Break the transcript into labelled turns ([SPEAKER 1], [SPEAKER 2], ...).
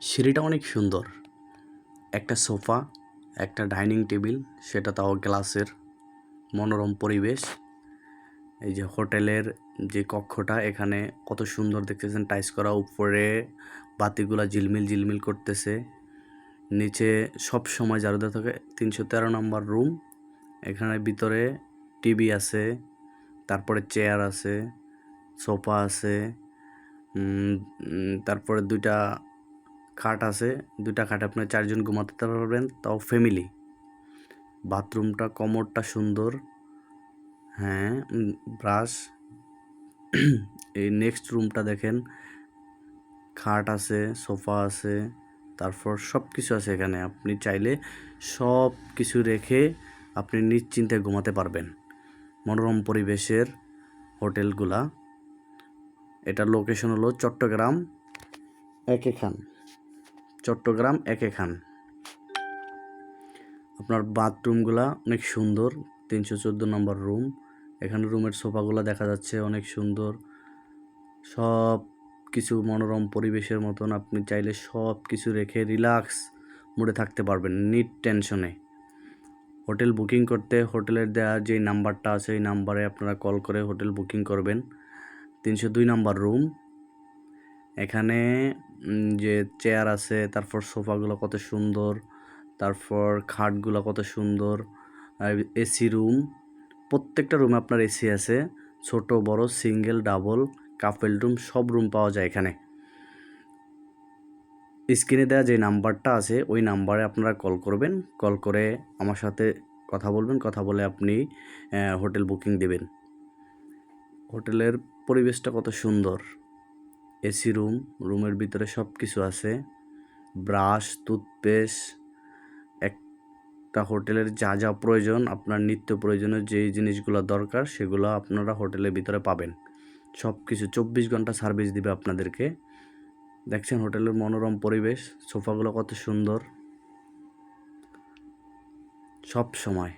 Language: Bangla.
[SPEAKER 1] সিঁড়িটা অনেক সুন্দর। একটা সোফা, একটা ডাইনিং টেবিল, সেটা তাও গ্লাসের। মনোরম পরিবেশ। এই যে হোটেলের যে কক্ষটা, এখানে কত সুন্দর দেখতেছেন, টাইলস করা, উপরে বাতিগুলা ঝিলমিল ঝিলমিল করতেছে। নিচে সব সময় ঝাড়ু দেওয়া থাকে। 313 নম্বর রুম। এখানে ভিতরে টিভি আছে, তারপরে চেয়ার আছে, সোফা আছে, তারপরে দুইটা খাট আছে। দুইটা খাটে আপনার 4 জন ঘুমাতে পারবেন, তাও ফ্যামিলি। বাথরুমটা, কমোডটা সুন্দর। হ্যাঁ, ব্রাশ। এই নেক্সট রুমটা দেখেন, খাট আছে, সোফা আছে, তারপর সব কিছু আছে এখানে। আপনি চাইলে সব কিছু রেখে আপনি নিশ্চিন্তে ঘুমাতে পারবেন। মনোরম পরিবেশের হোটেলগুলা। এটার লোকেশন হলো চট্টগ্রাম একে খান। চট্টগ্রাম একে খান। আপনার বাথরুমগুলা অনেক সুন্দর। 314 নম্বর রুম। এখানে রুমের সোফাগুলো দেখা যাচ্ছে অনেক সুন্দর। সব কিছু মনোরম পরিবেশের মতন। আপনি চাইলে সব কিছু রেখে রিল্যাক্স মুডে থাকতে পারবেন, নিট টেনশনে। হোটেল বুকিং করতে হোটেলের দেওয়া যে নাম্বারটা আছে, এই নাম্বারে আপনারা কল করে হোটেল বুকিং করবেন। 302 নম্বর রুম। এখানে যে চেয়ার আছে, তারপর সোফাগুলো কত সুন্দর, তারপর খাটগুলো কত সুন্দর। আর এসি রুম। প্রত্যেকটা রুমে আপনার এসি আছে, ছোট বড়, সিঙ্গেল, ডাবল, কাপল রুম, সব রুম পাওয়া যায় এখানে। স্ক্রিনে দেওয়া যে নাম্বারটা আছে, ওই নাম্বারে আপনারা কল করবেন। কল করে আমার সাথে কথা বলবেন। কথা বলে আপনি হোটেল বুকিং দেবেন। হোটেলের পরিবেশটা কত সুন্দর। এসি রুম, রুমের ভিতরে সব কিছু আছে। ব্রাশ, টুথপেস্ট, একটা হোটেলের যা যা প্রয়োজন, আপনার নিত্য প্রয়োজনীয় যেই জিনিসগুলো দরকার, সেগুলো আপনারা হোটেলের ভিতরে পাবেন। সব কিছু 24 ঘন্টা সার্ভিস দিবে আপনাদেরকে। দেখছেন হোটেলের মনোরম পরিবেশ, সোফাগুলো কত সুন্দর। সব সময়